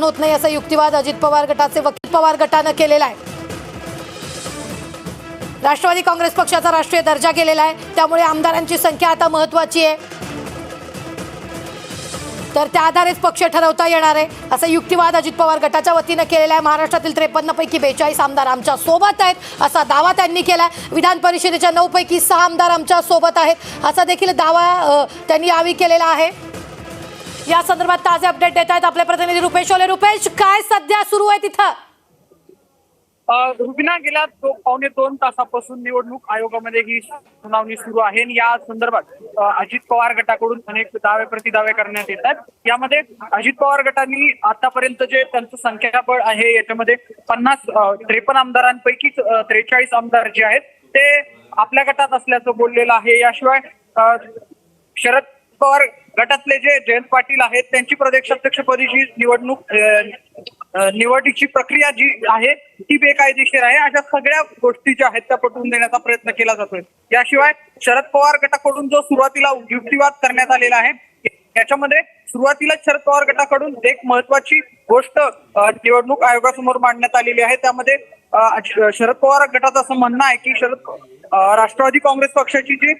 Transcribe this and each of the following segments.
होत नाही असा युक्तिवाद अजित पवार गटाचे वकील पवार गटानं केलेला आहे। राष्ट्रवादी काँग्रेस पक्षाचा राष्ट्रीय दर्जा गेलेला आहे, त्यामुळे आमदारांची संख्या आता महत्त्वाची आहे, तर त्या आधारेच पक्ष ठरवता येणार आहे असा युक्तिवाद अजित पवार गटाच्या वतीनं केलेला आहे। महाराष्ट्रातील 53 पैकी 42 आमदार आमच्या सोबत आहेत असा दावा त्यांनी केला। विधान परिषदेच्या 9 पैकी 6 आमदार आमच्या सोबत आहेत असा देखील दावा त्यांनी यावेळी केलेला आहे। या संदर्भात ताजे अपडेट देत आहेत आपले प्रतिनिधी रुपेश ओले। रुपेश, काय सध्या सुरू आहे तिथं? रुबिना, गेल्या पावणे 2 तासापासून निवडणूक आयोगामध्ये ही सुनावणी सुरू आहे आणि या संदर्भात अजित पवार गटाकडून अनेक दावे प्रतिदावे करण्यात येतात। यामध्ये अजित पवार गटांनी आतापर्यंत जे त्यांचं संख्याबळ आहे याच्यामध्ये 53 आमदारांपैकी 43 आमदार जे आहेत ते आपल्या गटात असल्याचं बोललेलं आहे। याशिवाय शरद पवार गटातले जे जयंत पाटील आहेत त्यांची प्रदेशाध्यक्षपदी जी निवडीची प्रक्रिया जी आहे ती बेकायदेशीर आहे, अशा सगळ्या गोष्टी ज्या आहेत त्या पटवून देण्याचा प्रयत्न केला जातोय। याशिवाय शरद पवार गटाकडून जो सुरुवातीला युक्तिवाद करण्यात आलेला आहे याच्यामध्ये सुरुवातीला शरद पवार गटाकडून एक महत्वाची गोष्ट निवडणूक आयोगासमोर मांडण्यात आलेली आहे। त्यामध्ये शरद पवार गटाचं असं म्हणणं आहे की राष्ट्रवादी काँग्रेस पक्षाची जी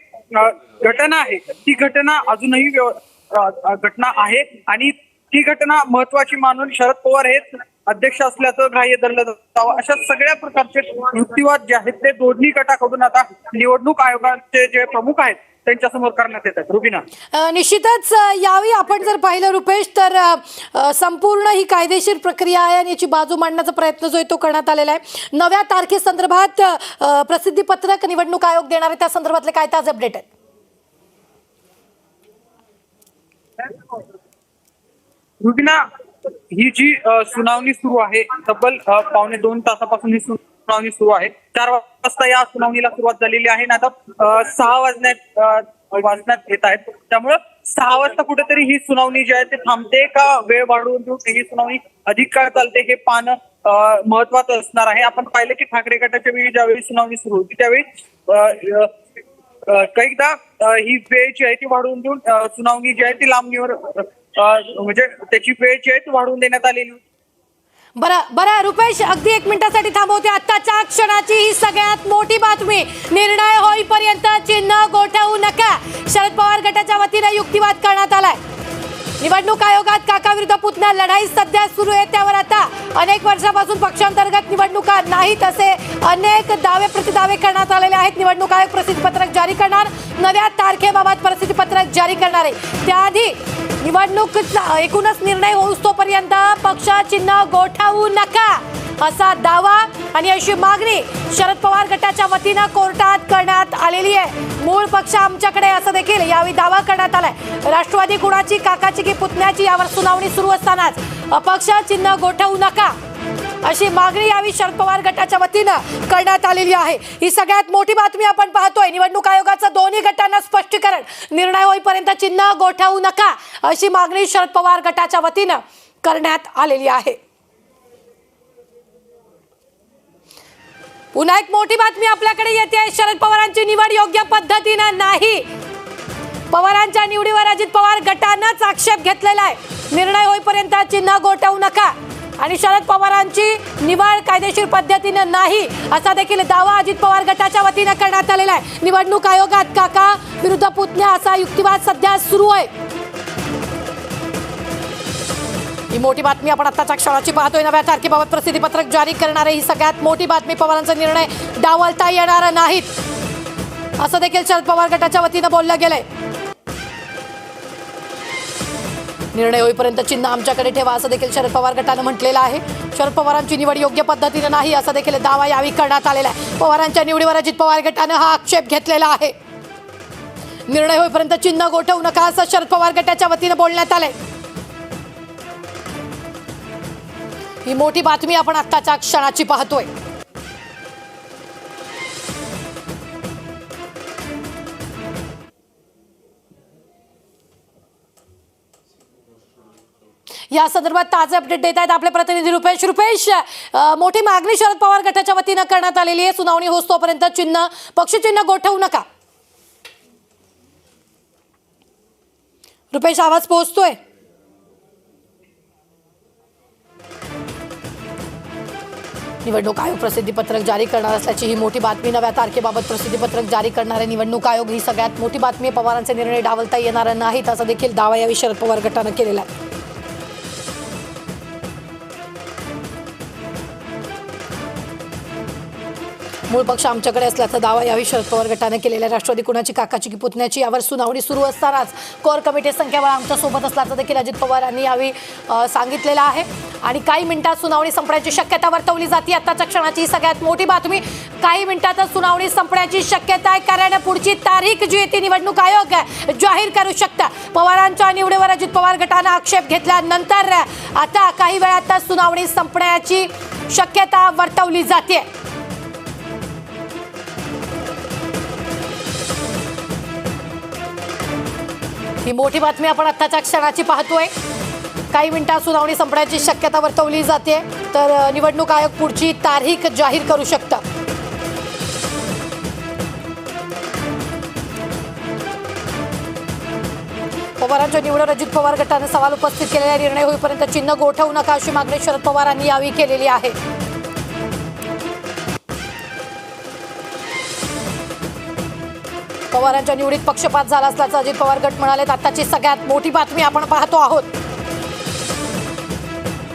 घटना आहे ती घटना अजूनही घटना आहे आणि ती घटना महत्वाची मानून शरद पवार हेच अध्यक्ष असल्याचं ग्राह्य धरलं जावं, अशा सगळ्या प्रकारचे युक्तिवाद जे आहेत ते दोन्ही गटाकडून आता निवडणूक आयोगाचे जे प्रमुख आहेत त्यांच्यासमोर करण्यात येतात। रुबिना, निश्चितच यावेळी आपण जर पाहिलं रुपेश तर संपूर्ण ही कायदेशीर प्रक्रिया आहे आणि याची बाजू मांडण्याचा प्रयत्न जो आहे तो करण्यात आलेला आहे। नव्या तारखेसंदर्भात प्रसिद्धी पत्रक निवडणूक आयोग देणार आहे, त्या संदर्भातले काय ताजे अपडेट आहेत? रुबिना, ही जी सुनावणी सुरू आहे तब्बल पावणे 2 तासापासून ही सुनावणी सुरू आहे। 4 वाजता या सुनावणीला सुरुवात झालेली आहे आणि आता 6 वाजण्यात येत आहेत, त्यामुळे 6 वाजता कुठेतरी ही सुनावणी जी आहे ते थांबते का वेळ वाढवून देऊन ही सुनावणी अधिक काळ चालते हे पाहणं महत्वाचं असणार आहे। आपण पाहिलं की ठाकरे गटाच्या वेळी ज्यावेळी सुनावणी सुरू होती त्यावेळी कैकदा ही वेळ जी आहे ती वाढवून देऊन सुनावणी जी आहे ती लांबणीवर म्हणजे त्याची वेळ जी आहे ती वाढवून देण्यात आलेली होती। बरं रुपेश, अगदी 1 मिनिटासाठी थांबवते। आत्ताच्या क्षणाची ही सगळ्यात मोठी बातमी, निर्णय होईपर्यंत चिन्ह गोठवू नका, शरद पवार गटाच्या वतीने युक्तिवाद करण्यात आलाय। निवडणूक आयोगात काका विरुद्ध पुतण्या लढाई सध्या सुरू आहे, त्यावर आता अनेक वर्षापासून पक्षांतर्गत निवडणुका नाहीत असे अनेक दावे प्रतिदावे करण्यात आलेले आहेत। निवडणूक आयोग प्रसिद्धी पत्रक जारी करणार, नव्या तारखेबाबत प्रसिद्धी पत्रक जारी करणार आहे। त्याआधी निवडणुकीचा एकूणच निर्णय होऊस तोपर्यंत पक्ष चिन्ह गोठवू नका असा दावा आणि अशी मागणी शरद पवार गटाच्या वतीनं कोर्टात करण्यात आलेली आहे। मूळ पक्ष आमच्याकडे असं देखील यावेळी दावा करण्यात आलाय। राष्ट्रवादी कुणाची, काकाची की पुतण्याची यावर सुनावणी सुरू असतानाच अपक्ष चिन्ह गोठवू नका अशी मागणी यावेळी शरद पवार गटाच्या वतीनं करण्यात आलेली आहे। ही सगळ्यात मोठी बातमी आपण पाहतोय। निवडणूक आयोगाचं दोन्ही गटांना स्पष्टीकरण, निर्णय होईपर्यंत चिन्ह गोठवू नका अशी मागणी शरद पवार गटाच्या वतीनं करण्यात आलेली आहे। पुन्हा एक मोठी बातमी आपल्याकडे येते, शरद पवारांची निवड योग्य पद्धतीनं नाही, पवारांच्या निवडीवर अजित पवार गटानंच आक्षेप घेतलेला आहे। निर्णय होईपर्यंत चिन्ह गोठवू नका आणि शरद पवारांची निवड कायदेशीर पद्धतीनं नाही असा देखील दावा अजित पवार गटाच्या वतीनं करण्यात आलेला आहे। निवडणूक आयोगात काका विरुद्ध पुतण्या असा युक्तिवाद सध्या सुरू आहे। ही मोठी बातमी आपण आत्ताच्या क्षणाची पाहतोय। नव्या तारखेबाबत प्रसिद्धी पत्रक जारी करणारे ही सगळ्यात मोठी बातमी, पवारांचा निर्णय डावलता येणार नाहीत असं देखील शरद पवार गटाच्या वतीनं बोललं गेलंय। निर्णय होईपर्यंत चिन्ह आमच्याकडे ठेवा असं देखील शरद पवार गटानं म्हटलेलं आहे। शरद पवारांची निवड योग्य पद्धतीने नाही असा देखील दावा यावेळी करण्यात आलेला आहे। पवारांच्या निवडीवर अजित पवार गटानं हा आक्षेप घेतलेला आहे। निर्णय होईपर्यंत चिन्ह गोठवू नका असं शरद पवार गटाच्या वतीनं बोलण्यात आलंय। ही मोठी बातमी आपण आत्ताच्या क्षणाची पाहतोय। या संदर्भात ताजे अपडेट देत आहेत आपले प्रतिनिधी रुपेश। रुपेश, मोठी मागणी शरद पवार गटाच्या वतीनं करण्यात आलेली आहे, सुनावणी होस तोपर्यंत चिन्ह पक्ष चिन्ह गोठवू नका। रुपेश, आवाज पोहोचतोय? निवडणूक आयोग प्रसिद्धीपत्रक जारी करणार असल्याची ही मोठी बातमी. नव्या तारखेबाबत प्रसिद्धीपत्रक जारी करणारे निवडणूक आयोग ही सगळ्यात मोठी बातमी. पवारांचे निर्णय डावलता येणार नाहीत असा देखील दावा यावेळी शरद पवार गटानं केलेला आहे. मूळ पक्ष आमच्याकडे असल्याचा दावा यावेळी शरद पवार गटानं केलेला आहे. राष्ट्रवादी कुणाची काकाची की पुतण्याची यावर सुनावणी सुरू असतानाच कोर कमिटी संख्याबळ आमच्यासोबत असल्याचं देखील अजित पवार यांनी यावेळी सांगितलेलं आहे. आणि काही मिनिटात सुनावणी संपण्याची शक्यता वर्तवली जाते. आताच्या क्षणाची सगळ्यात मोठी बातमी. काही मिनिटातच सुनावणी संपण्याची शक्यता आहे, कारण पुढची तारीख जी आहे ती निवडणूक आयोग जाहीर करू शकता. पवारांच्या निवडीवर अजित पवार गटानं आक्षेप घेतल्यानंतर आता काही वेळातच सुनावणी संपण्याची शक्यता वर्तवली जाते. ही मोठी बातमी आपण आत्ताच्या क्षणाची पाहतोय. काही मिनिटात सुनावणी संपण्याची शक्यता वर्तवली जाते, तर निवडणूक आयोग पुढची तारीख जाहीर करू शकतं. पवारांच्या निवडीवर अजित पवार गटाने सवाल उपस्थित केलेला. निर्णय होईपर्यंत चिन्ह गोठवू नका अशी मागणी शरद पवारांनी यावेळी केलेली आहे. पवारांच्या निवडीत पक्षपात झाला असल्याचं अजित पवार गट म्हणाले. आताची सगळ्यात मोठी बातमी आपण पाहतो आहोत.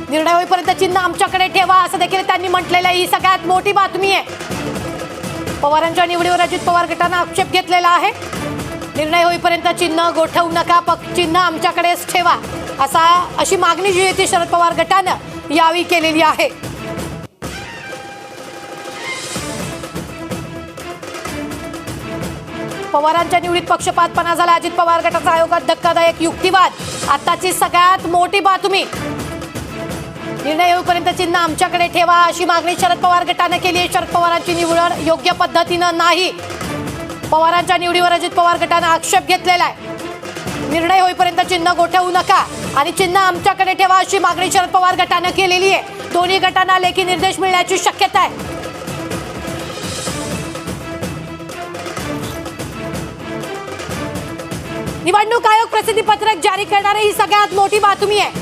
निर्णय होईपर्यंत चिन्ह आमच्याकडे ठेवा असं देखील त्यांनी म्हटलेलं आहे. ही सगळ्यात मोठी बातमी आहे. पवारांच्या निवडीवर अजित पवार गटानं आक्षेप घेतलेला आहे. निर्णय होईपर्यंत चिन्ह गोठवू नका, चिन्ह आमच्याकडेच ठेवा अशी मागणी जी आहे ती शरद पवार गटानं यावेळी केलेली आहे. पवारांच्या निवडीत पक्षपातपणा झाला. अजित पवार गटाचा आयोगात धक्कादायक युक्तिवाद. आताची सगळ्यात मोठी बातमी. निर्णय होईपर्यंत चिन्ह आमच्याकडे ठेवा अशी मागणी शरद पवार गटाने केली आहे. शरद पवारांची निवड योग्य पद्धतीनं नाही. पवारांच्या निवडीवर अजित पवार गटाने आक्षेप घेतलेला आहे. निर्णय होईपर्यंत चिन्ह गोठवू नका आणि चिन्ह आमच्याकडे ठेवा अशी मागणी शरद पवार गटाने केलेली आहे. दोन्ही गटांना लेखी निर्देश मिळण्याची शक्यता आहे. निवडणूक आयोग प्रसिद्धीपत्रक जारी करणारी ही सगळ्यात मोठी बातमी आहे.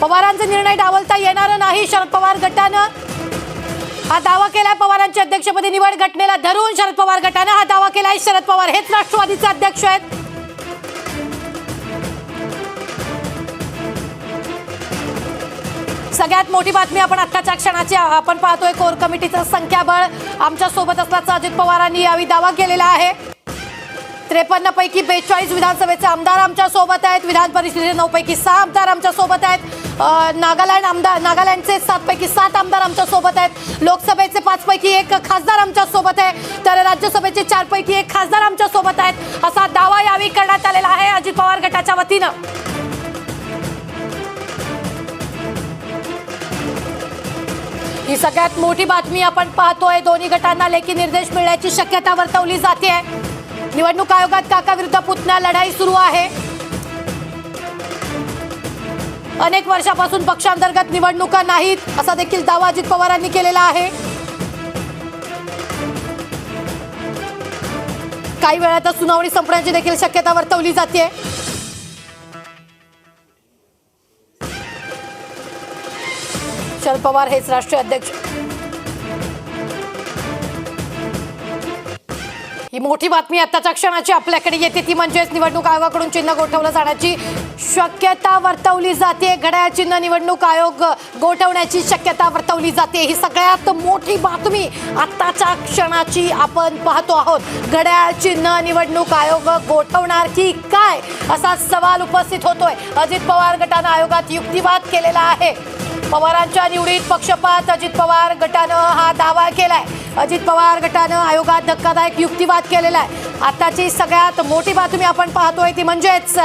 पवारांचा निर्णय डावलता येणार नाही शरद पवार गटानं हा दावा केलाय. पवारांच्या अध्यक्षपदी निवड घटनेला धरून शरद पवार गटानं हा दावा केलाय. शरद पवार हेच राष्ट्रवादीचे अध्यक्ष आहेत. सगळ्यात मोठी बातमी आपण आत्ताच्या क्षणाची आपण पाहतोय. कोर कमिटीचं संख्याबळ आमच्या सोबत असल्याचा अजित पवारांनी यावेळी दावा केलेला आहे. 53 पैकी 42 विधानसभेचे आमदार आमच्या सोबत आहेत. विधान परिषदेचे 9 पैकी 6 आमदार आमच्या सोबत आहेत. नागालँडचे 7 पैकी 7 आमदार आमच्या सोबत आहेत. लोकसभेचे 5 पैकी 1 खासदार आमच्या सोबत आहे, तर राज्यसभेचे 4 पैकी 1 खासदार आमच्या सोबत आहेत असा दावा यावेळी करण्यात आलेला आहे अजित पवार गटाच्या वतीनं. ही सगळ्यात मोठी बातमी आपण पाहतोय. दोन्ही गटांना लेखी निर्देश मिळण्याची शक्यता वर्तवली जाते. निवडणूक आयोगात काका विरुद्ध पुतण्या लढाई सुरू आहे. अनेक वर्षापासून पक्षांतर्गत निवडणुका नाहीत असा देखील दावा अजित पवारांनी केलेला आहे. काही वेळातच सुनावणी संपण्याची देखील शक्यता वर्तवली जाते. शरद पवार हेच राष्ट्रीय अध्यक्ष. ही मोठी बातमी आताच्या क्षणाची आपल्याकडे येते ती म्हणजेच निवडणूक आयोगाकडून चिन्ह गोठवलं जाण्याची शक्यता वर्तवली जाते. घड्याळ चिन्ह निवडणूक आयोग गोठवण्याची शक्यता वर्तवली जाते. ही सगळ्यात मोठी बातमी आताच्या क्षणाची आपण पाहतो आहोत. घड्याळ चिन्ह निवडणूक आयोग गोठवणार की काय असा सवाल उपस्थित होतोय. अजित पवार गटानं आयोगात युक्तिवाद केलेला आहे. पवारांच्या निवडीत पक्षपात अजित पवार गटानं हा दावा केलाय. अजित पवार गटानं आयोगात धक्कादायक युक्तिवाद केलेला आहे. आताची सगळ्यात मोठी बातमी आपण पाहतोय ती म्हणजेच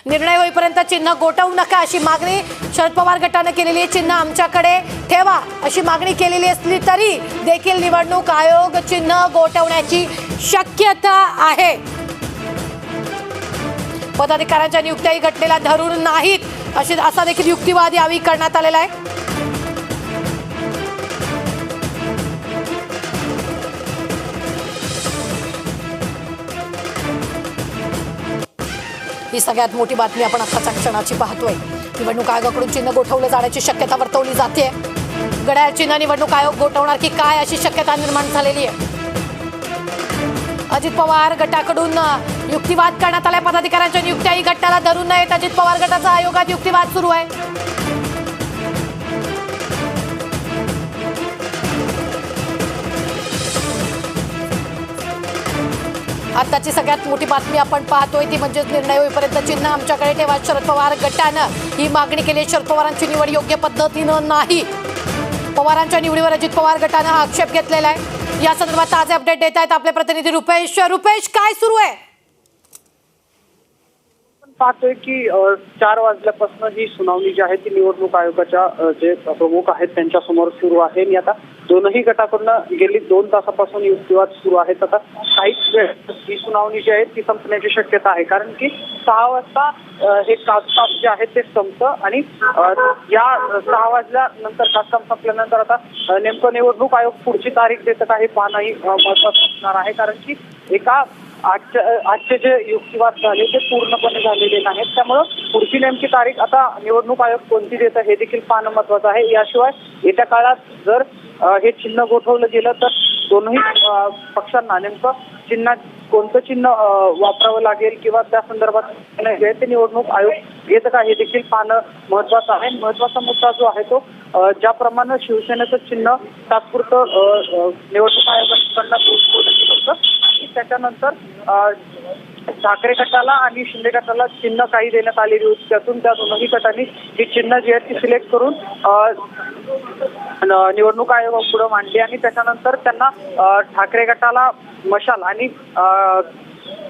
निर्णय होईपर्यंत चिन्ह गोठवू नका अशी मागणी शरद पवार गटानं केलेली आहे. चिन्ह आमच्याकडे ठेवा अशी मागणी केलेली असली तरी देखील निवडणूक आयोग चिन्ह गोठवण्याची शक्यता आहे. पदाधिकाऱ्यांच्या नियुक्त्याही घटनेला धरून नाहीत असा देखील युक्तिवाद यावेळी करण्यात आलेला आहे. ही सगळ्यात मोठी बातमी आपण आताच्या क्षणाची पाहतोय. निवडणूक आयोगाकडून चिन्ह गोठवलं जाण्याची शक्यता वर्तवली जाते. घड्याळ चिन्ह निवडणूक आयोग गोठवणार की काय अशी शक्यता निर्माण झालेली आहे. अजित पवार गटाकडून युक्तिवाद करण्यात आलाय. पदाधिकाऱ्यांच्या नियुक्त्याही गटाला धरून नाहीत. अजित पवार गटाचा आयोगात युक्तिवाद सुरू आहे. आताची सगळ्यात मोठी बातमी आपण पाहतोय ती म्हणजे निर्णय होईपर्यंत चिन्ह आमच्याकडे ठेवा. शरद पवार गटानं ही मागणी केली. शरद पवारांची निवड योग्य पद्धतीनं नाही. पवारांच्या निवडीवर अजित पवार गटानं आक्षेप घेतलेला आहे. या संदर्भात ताजे अपडेट देत आहेत आपले प्रतिनिधी रुपेश. रुपेश, काय सुरू आहे? पाहतोय की 4 वाजल्यापासून ही सुनावणी जी आहे ती निवडणूक आयोगाच्या जे प्रमुख आहेत त्यांच्या समोर सुरू आहे. आणि आता दोनही गटाकडून गेली 2 तासापासून युक्तिवाद सुरू आहेत. आता काहीच वेळ ही सुनावणी जी आहे ती संपण्याची शक्यता आहे, कारण की 6 वाजता हे कामकाज जे आहे ते संपतं आणि या 6 वाजल्यानंतर कामकाज संपल्यानंतर आता नेमकं निवडणूक आयोग पुढची तारीख देतं का हे पाहणंही महत्त्वाचं असणार आहे, कारण की एका आजचे जे युक्तिवाद झाले ते पूर्णपणे झालेले नाहीत. त्यामुळं पुढची नेमकी तारीख आता निवडणूक आयोग कोणती देतं हे देखील पाहणं महत्त्वाचं आहे. याशिवाय येत्या काळात जर हे चिन्ह गोठवलं गेलं तर दोनही पक्षांना नेमकं कोणतं चिन्ह वापरावं लागेल किंवा त्या संदर्भात जे ते निवडणूक आयोग घेतं का हे देखील पाहणं महत्त्वाचं आहे. महत्त्वाचा मुद्दा जो आहे तो ज्याप्रमाणे शिवसेनेचं चिन्ह तात्पुरतं निवडणूक आयोगाकडनं होतं आणि त्याच्यानंतर ठाकरे गटाला आणि शिंदे गटाला चिन्ह काही देण्यात आलेली होती. त्यातून त्या दोनही गटांनी ही चिन्ह जी आहेत ती सिलेक्ट करून निवडणूक आयोगापुढे मांडली आणि त्याच्यानंतर त्यांना ठाकरे गटाला मशाल आणि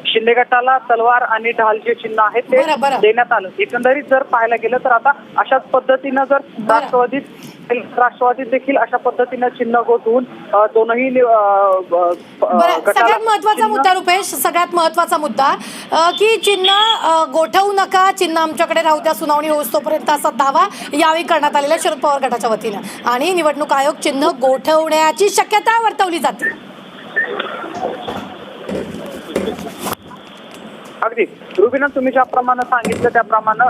शिंदे गटाला तलवार आणि ढाल जे चिन्ह आहे ते देण्यात आलं. एकंदरीत जर पाहायला गेलं तर आता अशाच पद्धतीनं जर राष्ट्रवादीत देखील अशा पद्धतीनं चिन्ह गोठवून दोनही सगळ्यात महत्वाचा मुद्दा रुपेश, सगळ्यात महत्वाचा मुद्दा की चिन्ह गोठवू नका, चिन्ह आमच्याकडे राहू द्या, सुनावणी होऊस तोपर्यंत असा दावा यावेळी करण्यात आलेला आहे शरद पवार गटाच्या वतीनं आणि निवडणूक आयोग चिन्ह गोठवण्याची शक्यता वर्तवली जाते. अगदी रुबीना, तुम्ही ज्याप्रमाणे सांगितलं त्याप्रमाणे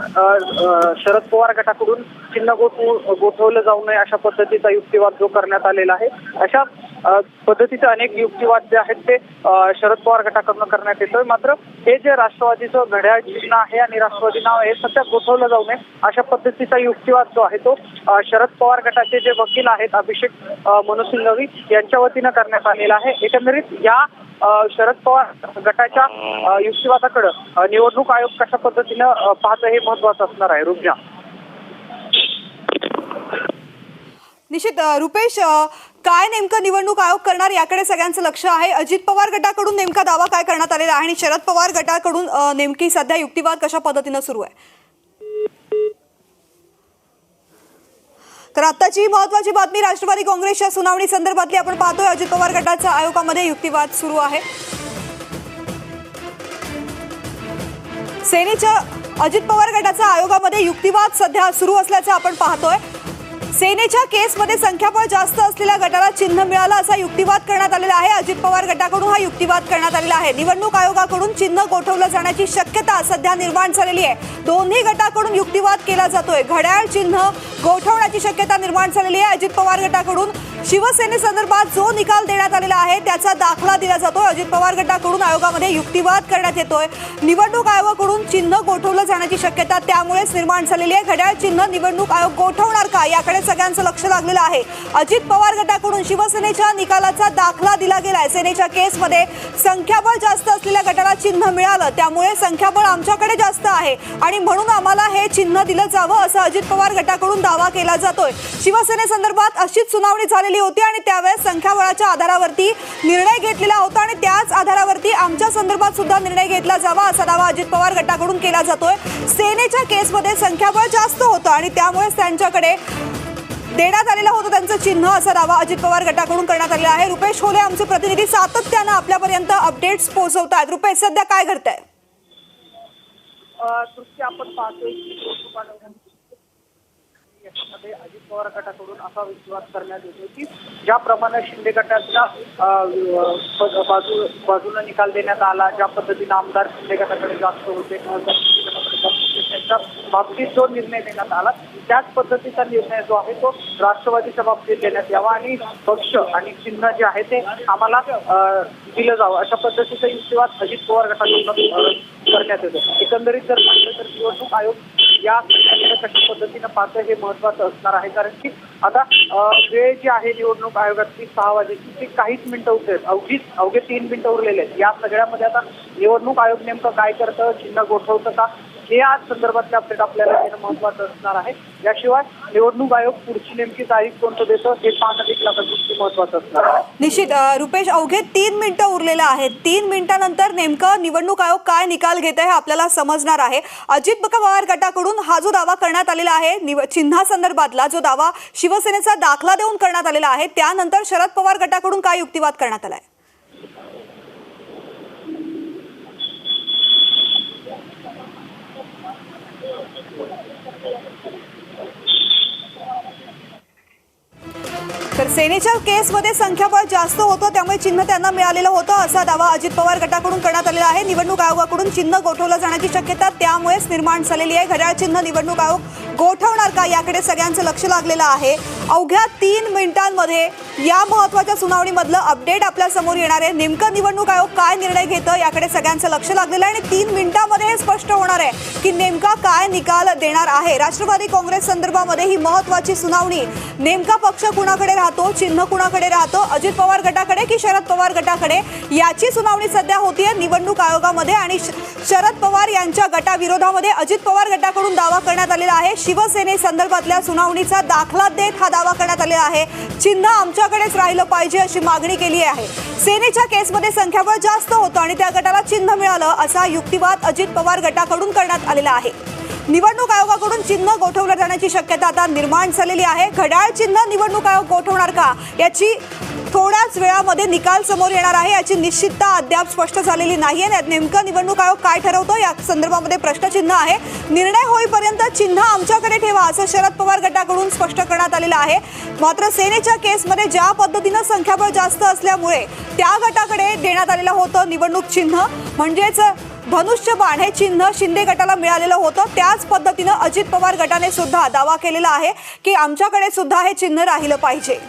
शरद पवार गटाकडून चिन्ह गोठवलं जाऊ नये अशा पद्धतीचा युक्तिवाद जो करण्यात आलेला आहे, अशा पद्धतीचे अनेक युक्तिवाद जे आहेत ते शरद पवार गटाकडून करण्यात येतोय. मात्र हे जे राष्ट्रवादीचं घड्याळ चिन्ह आहे आणि राष्ट्रवादी नाव आहे सध्या गोठवलं जाऊ नये अशा पद्धतीचा युक्तिवाद जो आहे तो शरद पवार गटाचे जे वकील आहेत अभिषेक मनु सिंघवी यांच्या वतीनं करण्यात आलेला आहे. एकंदरीत या शरद पवार गटाच्या युक्तिवादाकडे निवडणूक आयोग कशा पद्धतीनं पाहतं हे महत्वाचं असणार आहे. रुपया निश्चित रुपेश, काय नेमकं निवडणूक आयोग करणार याकडे सगळ्यांचं लक्ष आहे. अजित पवार गटाकडून नेमका दावा काय करण्यात आलेला आहे आणि शरद पवार गटाकडून नेमकी सध्या युक्तिवाद कशा पद्धतीनं सुरू आहे? तर आताची महत्वाची बातमी राष्ट्रवादी काँग्रेसच्या सुनावणी संदर्भातली आपण पाहतोय. अजित पवार गटाच्या आयोगामध्ये युक्तिवाद सुरू आहे. सेनेच्या अजित पवार गटाचा आयोगामध्ये युक्तिवाद सध्या सुरू असल्याचं आपण पाहतोय. सेनेच्या केसमध्ये संख्याबळ जास्त असलेल्या गटाला चिन्ह मिळालं असा युक्तिवाद करण्यात आलेला आहे. अजित पवार गटाकडून हा युक्तिवाद करण्यात आलेला आहे. निवडणूक आयोगाकडून चिन्ह गोठवलं जाण्याची शक्यता सध्या निर्माण झालेली आहे. दोन्ही गटाकडून युक्तिवाद केला जातोय. घड्याळ चिन्ह गोठवण्याची शक्यता निर्माण झालेली आहे. अजित पवार गटाकडून शिवसेनेसंदर्भात जो निकाल देण्यात आलेला आहे त्याचा दाखला दिला जातोय. अजित पवार गटाकडून आयोगामध्ये युक्तिवाद करण्यात येतोय. निवडणूक आयोगाकडून चिन्ह गोठवलं जाण्याची शक्यता त्यामुळेच निर्माण झालेली आहे. घड्याळ चिन्ह निवडणूक आयोग गोठवणार का याकडे सगळ्यांचं लक्ष लागलेलं आहे. अजित पवार गटाकडून शिवसेनेच्या निकालाचा दाखला दिला गेलाय. सेनेच्या केसमध्ये संख्याबळ जास्त असलेल्या गटाला चिन्ह मिळालं, त्यामुळे संख्याबळ आमच्याकडे जास्त आहे आणि म्हणून आम्हाला हे चिन्ह दिलं जावं असं अजित पवार गटाकडून दावा केला जातोय. शिवसेनेसंदर्भात अशीच सुनावणी झालेली होती आणि त्यावेळेस संख्याबळाच्या आधारावरती निर्णय घेतलेला होता आणि त्याच आधारावरती आमच्या संदर्भात सुद्धा निर्णय घेतला जावा असा दावा अजित पवार गटाकडून केला जातोय. सेनेच्या केसमध्ये संख्याबळ जास्त होतं आणि त्यामुळेच त्यांच्याकडे देण्यात आलेलं होतं त्यांचं चिन्ह असा दावा अजित पवार गटाकडून करण्यात आलेला आहे. रुपेश होले आमचे प्रतिनिधी सातत्यानं आपल्यापर्यंत अपडेट्स पोहोचवतात. रुपेश, सध्या काय घडतंय? आपण पाहतोय याच्यामध्ये अजित पवार गटाकडून असा विश्वास करण्यात येतो की ज्याप्रमाणे शिंदे गटाच्या बाजूला निकाल देण्यात आला, ज्या पद्धतीने आमदार शिंदे गटाकडे जास्त होते पक्षाच्या बाबतीत जो निर्णय देण्यात आला त्याच पद्धतीचा निर्णय जो आहे तो राष्ट्रवादीच्या बाबतीत देण्यात यावा आणि पक्ष आणि चिन्ह जे आहे ते आम्हाला दिलं जावं अशा पद्धतीचा युक्तिवाद अजित पवार गटाकडून करण्यात येतो. एकंदरीत जर म्हटलं तर निवडणूक आयोग या कशा पद्धतीनं पाहतं हे महत्वाचं असणार आहे. कारण की आता वेळ जी आहे निवडणूक आयोगाची 6 वाजेची ती काहीच मिनिटं उरलेत, अवघे 3 मिनिटं उरलेले आहेत. या सगळ्यामध्ये आता निवडणूक आयोग नेमकं काय करतं, चिन्ह गोठवतं का, हे आज संदर्भातले अपडेट आपल्याला देणं महत्वाचं असणार आहे. याशिवाय निवडणूक आयोग पुढची नेमकी तारीख कोणतं देतं हे 5 अधिकला महत्वाचं असणार आहे. निश्चित रुपेश, अवघे 3 मिनिटं उरलेलं आहे. 3 मिनिटांनंतर नेमकं निवडणूक आयोग काय निकाल घेत आहे हे आपल्याला समजणार आहे. अजित पवार गटाकडून हा जो दावा करण्यात आलेला आहे चिन्हासंदर्भातला जो दावा शिवसेनेचा दाखला देऊन करण्यात आलेला आहे, त्यानंतर शरद पवार गटाकडून काय युक्तिवाद करण्यात आलाय? तर सेनेच्या केसमध्ये संख्याबळ जास्त होतं त्यामुळे चिन्ह त्यांना मिळालेलं होतं असा दावा अजित पवार गटाकडून करण्यात आलेला आहे. निवडणूक आयोगाकडून चिन्ह गोठवलं जाण्याची शक्यता त्यामुळेच निर्माण झालेली आहे. घड्याळ चिन्ह निवडणूक आयोग गोठवणार का याकडे सगळ्यांचं लक्ष लागलेलं आहे. अवघ्या 3 मिनिटांमध्ये या महत्त्वाच्या सुनावणीमधलं अपडेट आपल्या समोर येणार आहे. नेमकं निवडणूक आयोग काय निर्णय घेतं याकडे सगळ्यांचं लक्ष लागलेलं आहे आणि 3 मिनिटांमध्ये हे स्पष्ट होणार आहे की नेमका काय निकाल देणार आहे. राष्ट्रवादी काँग्रेस संदर्भामध्ये ही महत्त्वाची सुनावणी, नेमका पक्ष कुणाकडे राहतो, चिन्ह कुणाकडे राहतं, अजित पवार गटाकडे की शरद पवार गटाकडे, याची सुनावणी सध्या होतीये निवडणूक आयोगामध्ये. आणि शरद पवार यांच्या गटाविरोधामध्ये अजित पवार गटाकडून दावा करण्यात आलेला आहे. शिवसेने संदर्भातल्या सुनावणीचा दाखला देत हा दावा करण्यात आलेला आहे. चिन्ह आमच्याकडेच राहिलं पाहिजे अशी मागणी केली आहे. सेनेच्या केसमध्ये संख्याबळ जास्त होतं आणि त्या गटाला चिन्ह मिळालं असा युक्तिवाद अजित पवार गटाकडून करण्यात आलेला आहे. निवडणूक आयोगाकडून चिन्ह गोठवलं जाण्याची शक्यता आता निर्माण झालेली आहे. घड्याळ चिन्ह निवडणूक आयोग गोठवणार का याची थोड्याच वेळामध्ये निकाल समोर येणार आहे. याची निश्चितता अद्याप स्पष्ट झालेली नाहीये. नेमकं निवडणूक आयोग काय ठरवतो या संदर्भामध्ये प्रश्नचिन्ह आहे. निर्णय होईपर्यंत चिन्ह आमच्याकडे ठेवा असं शरद पवार गटाकडून स्पष्ट करण्यात आलेलं आहे. मात्र सेनेच्या केसमध्ये ज्या पद्धतीनं संख्याबळ जास्त असल्यामुळे त्या गटाकडे देण्यात आलेलं होतं निवडणूक चिन्ह, म्हणजेच धनुष्यबाण हे चिन्ह शिंदे गटाला मिळालेलं होतं. त्याच पद्धतीनं अजित पवार गटाने सुद्धा दावा केलेला आहे की आमच्याकडे सुद्धा हे चिन्ह राहिलं पाहिजे.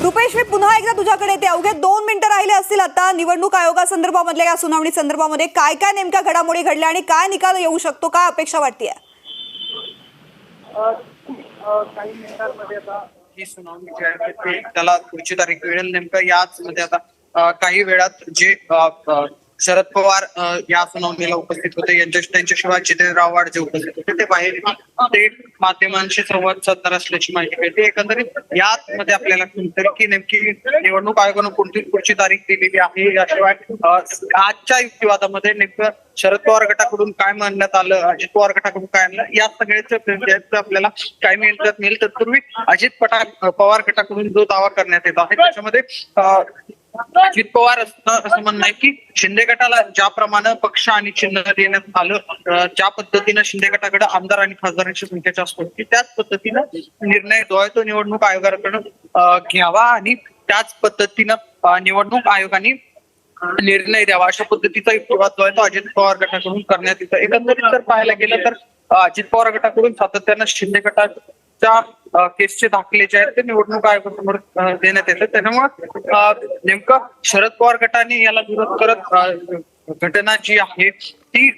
रुपेश, मी पुन्हा एकदा तुझ्याकडे येते. अवघे 2 मिनिटं राहिले असतील आता निवडणूक आयोगासंदर्भामधल्या या सुनावणी संदर्भामध्ये काय काय नेमक्या घडामोडी घडल्या आणि काय निकाल येऊ शकतो, काय अपेक्षा वाटतेय? काही मिनिटांमध्ये आता ही सुनावणी जी आहे ते त्याला पुढची तारीख मिळेल. नेमकं याच मध्ये आता काही वेळात जे शरद पवार या सुनावणीला उपस्थित होते, त्यांच्याशिवाय जितेंद्र आव्हाड जे उपस्थित होते ते बाहेर ते माध्यमांशी संवाद साधणार असल्याची माहिती मिळते. एकंदरीत यामध्ये आपल्याला कळतं की नेमकी निवडणूक आयोगानं कोणती पुढची तारीख दिलेली आहे. याशिवाय आजच्या युक्तिवादामध्ये नेमकं शरद पवार गटाकडून काय म्हणण्यात आलं, अजित पवार गटाकडून काय आणलं, या सगळ्याचं आपल्याला काय मिळेल. तत्पूर्वी अजित पवार गटाकडून जो दावा करण्यात येत आहे त्याच्यामध्ये अजित पवार असं म्हणणं आहे की शिंदे गटाला ज्याप्रमाणे पक्ष आणि चिन्ह देण्यात आलं, ज्या पद्धतीनं शिंदे गटाकडे आमदार आणि खासदारांची संख्या जास्त होती त्याच पद्धतीनं निर्णय जो आहे तो निवडणूक आयोगाकडून घ्यावा आणि त्याच पद्धतीनं निवडणूक आयोगाने निर्णय द्यावा अशा पद्धतीचा युक्तिवाद जो आहे तो अजित पवार गटाकडून करण्यात येतो. एकंदरीत जर पाहायला गेलं तर अजित पवार गटाकडून सातत्यानं शिंदे गटाच्या केसचे दाखले जे आहेत ते निवडणूक आयोगासमोर देण्यात येतात. त्याच्यामुळे नेमकं शरद पवार गटाने याला विरोध करत घटना जी आहे ती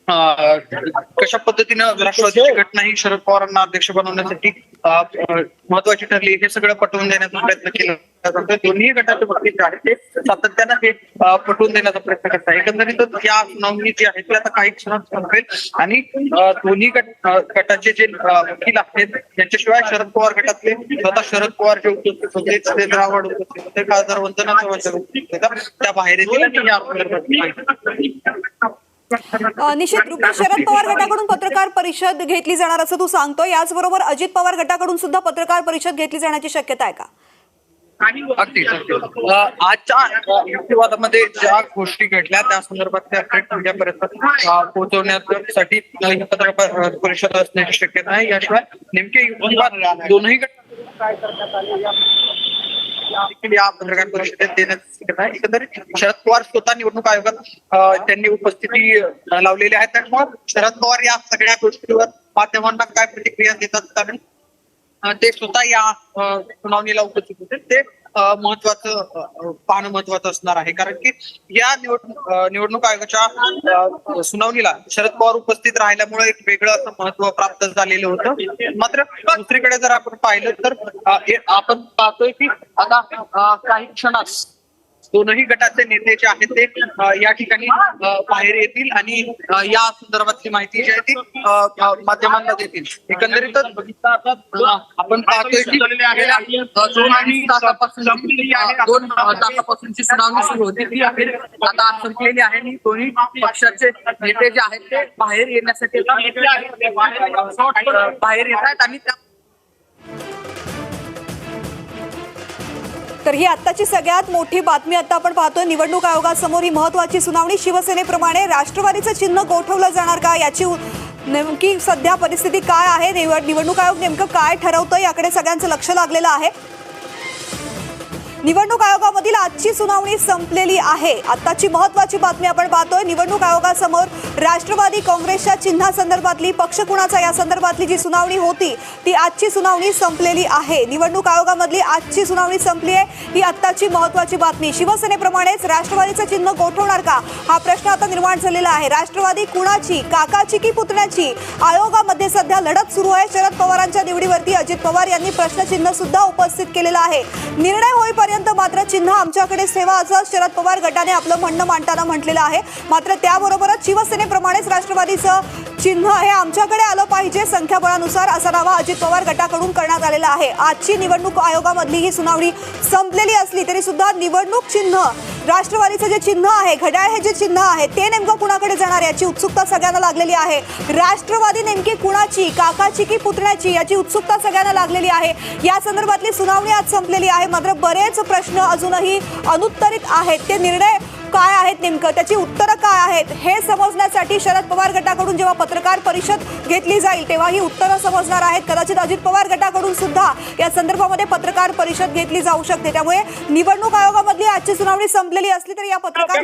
कशा पद्धतीनं राष्ट्रवादीची घटना ही शरद पवारांना अध्यक्ष बनवण्यासाठी महत्वाची ठरली हे सगळं पटवून देण्याचा प्रयत्न केला जातो. दोन्ही गटाचे बाबतीत आहे ते सातत्यानं हे पटवून देण्याचा प्रयत्न करत आहे. एकंदरीत या सुनावणी जी आहे ती आता काही क्षणात संपेल आणि दोन्ही गटाचे जे वकील आहेत त्यांच्याशिवाय शरद पवार गटातले स्वतः शरद पवार जे उपस्थित होते, जितेंद्र आव्हाड उपस्थित होते, खासदार वंदना चव्हाण उपस्थित होत्या, त्या बाहेर येतील आणि या निश्चित रूपे शरद पवार गटाकडून पत्रकार परिषद घेतली जाणार असं तू सांगतोय. याचबरोबर अजित पवार गटाकडून सुद्धा पत्रकार परिषद घेतली जाण्याची शक्यता आहे का? अगदीच. आजच्या युक्तिवादामध्ये ज्या गोष्टी घडल्या त्या संदर्भात अपडेट मीडियापर्यंत पोहोचवण्यासाठी पत्रकार परिषद असण्याची शक्यता आहे. याशिवाय नेमके युक्तिवाद दोन्ही गट काय करण्यात आले देखील या पत्रकार परिषदेत देण्यात येत आहे. एकंदरीत शरद पवार स्वतः निवडणूक आयोगात त्यांनी उपस्थिती लावलेली आहे. त्यामुळे शरद पवार या सगळ्या गोष्टीवर माध्यमांना काय प्रतिक्रिया देतात, कारण ते स्वतः या सुनावणीला उपस्थित होते. ते महत्वाचं पाहणं महत्वाचं असणार आहे, कारण की या निवडणूक आयोगाच्या सुनावणीला शरद पवार उपस्थित राहिल्यामुळे एक वेगळं असं महत्व प्राप्त झालेलं होतं. मात्र दुसरीकडे जर आपण पाहिलं तर आपण पाहतोय की आता काही क्षणात दोनही गटाचे नेते जे आहेत ते या ठिकाणी बाहेर येतील आणि या संदर्भातली माहिती जी आहे ती माध्यमांना देतील. एकंदरीतच आपण पाहतोय की गेल्या 2 तासापासूनची सुनावणी सुरू होती ती अखेर आता संपलेली आहे आणि दोन्ही पक्षाचे नेते जे आहेत ते बाहेर येण्यासाठी बाहेर येत आहेत आणि त्या तर ही आत्ताची सगळ्यात मोठी बातमी आता आपण पाहतोय. निवडणूक आयोगासमोर ही महत्वाची सुनावणी. शिवसेनेप्रमाणे राष्ट्रवादीचं चिन्ह गोठवलं जाणार का, याची नेमकी सध्या परिस्थिती काय आहे, निवडणूक आयोग नेमकं काय ठरवतं याकडे सगळ्यांचं लक्ष लागलेलं आहे. निवडणूक आयोगामधील आजची सुनावणी संपलेली आहे. आताची महत्वाची बातमी आपण पाहतोय. निवडणूक आयोगासमोर राष्ट्रवादी काँग्रेसच्या चिन्हासंदर्भातली पक्ष कुणाचा या संदर्भातली जी सुनावणी होती ती आजची सुनावणी संपलेली आहे. निवडणूक आयोगामधली आजची सुनावणी संपली आहे, ही आत्ताची महत्वाची बातमी. शिवसेनेप्रमाणेच राष्ट्रवादीचं चिन्ह गोठवणार का हा प्रश्न आता निर्माण झालेला आहे. राष्ट्रवादी कुणाची, काकाची की पुतण्याची, आयोगामध्ये सध्या लढत सुरू आहे. शरद पवारांच्या निवडीवरती अजित पवार यांनी प्रश्नचिन्ह सुद्धा उपस्थित केलेलं आहे. निर्णय होईपर्यंत मात्र चिन्ह आमच्याकडेच ठेवा असं शरद पवार गटाने आपलं म्हणणं मांडताना म्हटलेलं आहे. मात्र त्याबरोबरच शिवसेनेप्रमाणेच राष्ट्रवादीचं चिन्ह हे आमच्याकडे आलं पाहिजे संख्याबळानुसार असा दावा अजित पवार गटाकडून करण्यात आलेला आहे. आजची निवडणूक आयोगामधली ही सुनावणी संपलेली असली तरी सुद्धा निवडणूक चिन्ह, राष्ट्रवादीचं जे चिन्ह आहे, घड्याळ हे जे चिन्ह आहे ते नेमकं कुणाकडे जाणार याची उत्सुकता सगळ्यांना लागलेली आहे. राष्ट्रवादी नेमकी कुणाची, काकाची की पुतण्याची याची उत्सुकता सगळ्यांना लागलेली आहे. या संदर्भातली सुनावणी आज संपलेली आहे. मात्र बरेच प्रश्न अजूनही अनुत्तरित आहेत. ते निर्णय काय आहेत, नेमकं त्याची उत्तरं काय आहेत हे समजण्यासाठी शरद पवार गटाकडून जेव्हा पत्रकार परिषद घेतली जाईल तेव्हा ही उत्तरं समजणार आहेत. कदाचित अजित पवार गटाकडून सुद्धा या संदर्भामध्ये पत्रकार परिषद घेतली जाऊ शकते. त्यामुळे निवडणूक आयोगामधली आजची सुनावणी संपलेली असली तरी या पत्रकार